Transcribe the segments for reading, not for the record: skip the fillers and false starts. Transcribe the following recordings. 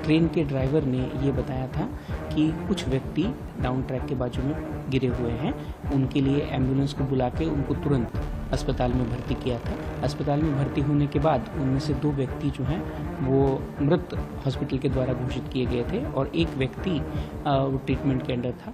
Train के driver ने ये बताया था कि कुछ व्यक्ति डाउन ट्रैक के बाजू में गिरे हुए हैं। उनके लिए एम्बुलेंस को बुला के उनको तुरंत अस्पताल में भर्ती किया था। अस्पताल में भर्ती होने के बाद उनमें से 2 व्यक्ति जो हैं वो मृत हॉस्पिटल के द्वारा घोषित किए गए थे और एक व्यक्ति ट्रीटमेंट के अंडर था।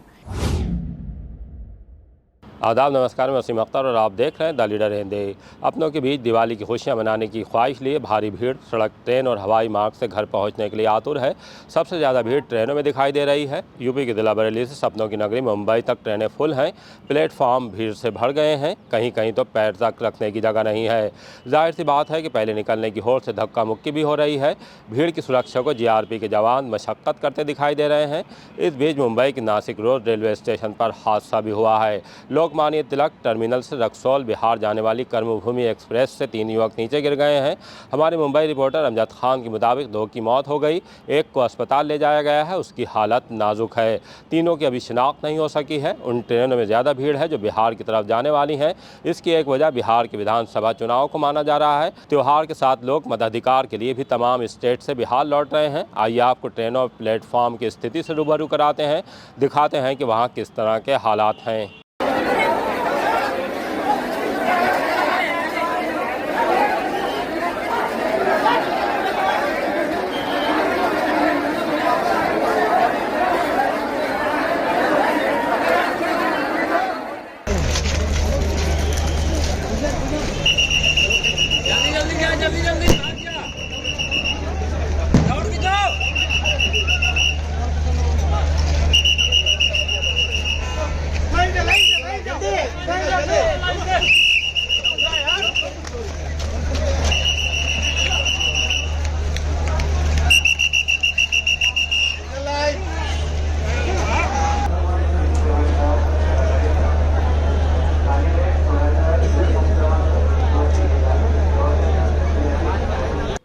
आदाब, नमस्कार। मैं वसीम अख्तर और आप देख रहे हैं द लीडर हिंदी। अपनों के बीच दिवाली की खुशियां मनाने की ख्वाहिश लिए भारी भीड़ सड़क, ट्रेन और हवाई मार्ग से घर पहुंचने के लिए आतुर है। सबसे ज़्यादा भीड़ ट्रेनों में दिखाई दे रही है। यूपी के जिला बरेली से सपनों की नगरी मुंबई तक ट्रेनें फुल हैं। प्लेटफॉर्म भीड़ से भर गए हैं। कहीं कहीं तो पैर तक रखने की जगह नहीं है। जाहिर सी बात है कि पहले निकलने की होड़ से धक्का मुक्की भी हो रही है। भीड़ की सुरक्षा को जीआरपी के जवान मशक्कत करते दिखाई दे रहे हैं। इस बीच मुंबई के नासिक रोड रेलवे स्टेशन पर हादसा भी हुआ है। लोकमान्य तिलक टर्मिनल से रक्सौल बिहार जाने वाली कर्मभूमि एक्सप्रेस से 3 युवक नीचे गिर गए हैं। हमारे मुंबई रिपोर्टर अमजद खान के मुताबिक 2 की मौत हो गई, एक को अस्पताल ले जाया गया है। उसकी हालत नाजुक है। तीनों की अभी शिनाख्त नहीं हो सकी है। उन ट्रेनों में ज़्यादा भीड़ है जो बिहार की तरफ जाने वाली हैं। इसकी एक वजह बिहार के विधानसभा चुनाव को माना जा रहा है। त्यौहार के साथ लोग मताधिकार के लिए भी तमाम स्टेट से बिहार लौट रहे हैं। आइए आपको ट्रेनों और प्लेटफॉर्म की स्थिति से रूबरू कराते हैं, दिखाते हैं कि वहाँ किस तरह के हालात हैं।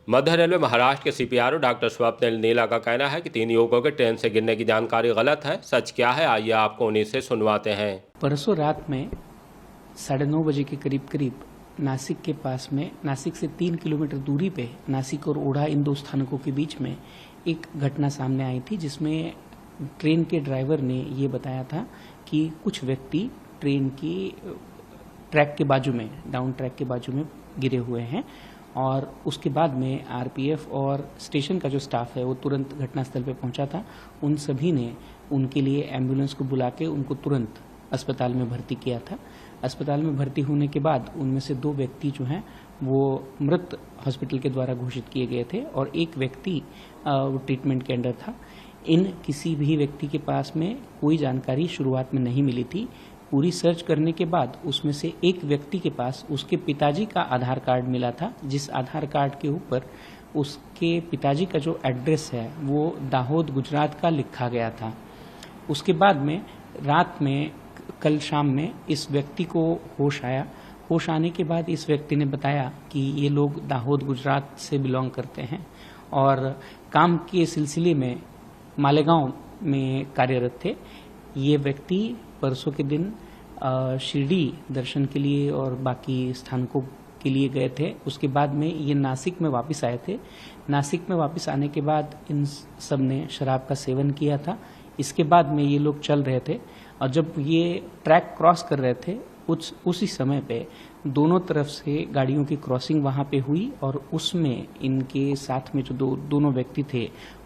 मध्य रेलवे महाराष्ट्र के सीपीआरओ डॉक्टर स्वप्निल नीला का कहना है कि 3 युवकों के ट्रेन से गिरने की जानकारी गलत है। सच क्या है, आइए आपको उन्हीं से सुनवाते हैं। परसों रात में 9:30 बजे के करीब नासिक के पास में, नासिक से 3 किलोमीटर दूरी पे, नासिक और ओढ़ा इन 2 स्थानकों के बीच में एक घटना सामने आई थी, जिसमें ट्रेन के ड्राइवर ने ये बताया था कि कुछ व्यक्ति ट्रेन की ट्रैक के बाजू में, डाउन ट्रैक के बाजू में गिरे हुए हैं। और उसके बाद में आरपीएफ और स्टेशन का जो स्टाफ है वो तुरंत घटनास्थल पे पहुंचा था। उन सभी ने उनके लिए एम्बुलेंस को बुला के उनको तुरंत अस्पताल में भर्ती किया था। अस्पताल में भर्ती होने के बाद उनमें से 2 व्यक्ति जो हैं वो मृत हॉस्पिटल के द्वारा घोषित किए गए थे और एक व्यक्ति ट्रीटमेंट के अंडर था। इन किसी भी व्यक्ति के पास में कोई जानकारी शुरुआत में नहीं मिली थी। पूरी सर्च करने के बाद उसमें से एक व्यक्ति के पास उसके पिताजी का आधार कार्ड मिला था, जिस आधार कार्ड के ऊपर उसके पिताजी का जो एड्रेस है वो दाहोद गुजरात का लिखा गया था। उसके बाद में रात में, कल शाम में इस व्यक्ति को होश आया। होश आने के बाद इस व्यक्ति ने बताया कि ये लोग दाहोद गुजरात से बिलोंग करते हैं और काम के सिलसिले में मालेगांव में कार्यरत थे। ये व्यक्ति परसों के दिन शिरडी दर्शन के लिए और बाकी स्थानकों के लिए गए थे। उसके बाद में ये नासिक में वापस आए थे। नासिक में वापस आने के बाद इन सब ने शराब का सेवन किया था। इसके बाद में ये लोग चल रहे थे और जब ये ट्रैक क्रॉस कर रहे थे उसी समय पे दोनों तरफ से गाड़ियों की क्रॉसिंग वहां पे हुई और उसमें इनके साथ में जो दोनों व्यक्ति थे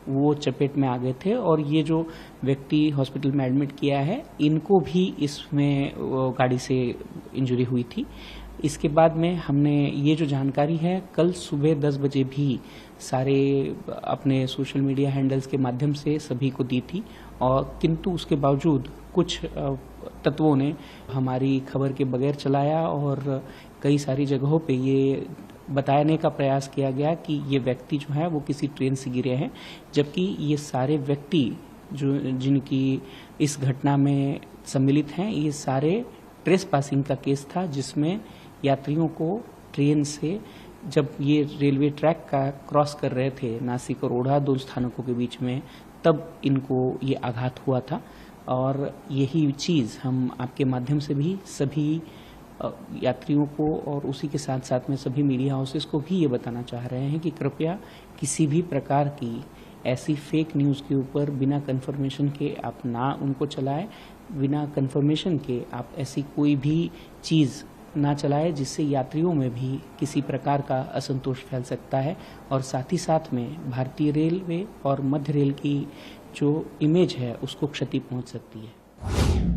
वो चपेट में आ गए थे और ये जो व्यक्ति हॉस्पिटल में एडमिट किया है इनको भी इसमें गाड़ी से इंजरी हुई थी। इसके बाद में हमने ये जो जानकारी है कल सुबह 10 बजे भी सारे अपने सोशल मीडिया हैंडल्स के माध्यम से सभी को दी थी और किंतु उसके बावजूद कुछ तत्वों ने हमारी खबर के बगैर चलाया और कई सारी जगहों पे ये बताने का प्रयास किया गया कि ये व्यक्ति जो है वो किसी ट्रेन से गिरे हैं, जबकि ये सारे व्यक्ति जो जिनकी इस घटना में सम्मिलित हैं ये सारे ट्रेस पासिंग का केस था, जिसमें यात्रियों को ट्रेन से जब ये रेलवे ट्रैक का क्रॉस कर रहे थे नासिक और ओढ़ा 2 स्थानकों के बीच में, तब इनको ये आघात हुआ था। और यही चीज़ हम आपके माध्यम से भी सभी यात्रियों को और उसी के साथ साथ में सभी मीडिया हाउसेस को भी ये बताना चाह रहे हैं कि कृपया किसी भी प्रकार की ऐसी फेक न्यूज़ के ऊपर बिना कंफर्मेशन के आप ना उनको चलाएं, बिना कंफर्मेशन के आप ऐसी कोई भी चीज़ ना चलाएं जिससे यात्रियों में भी किसी प्रकार का असंतोष फैल सकता है और साथ ही साथ में भारतीय रेलवे और मध्य रेल की जो इमेज है उसको क्षति पहुंच सकती है।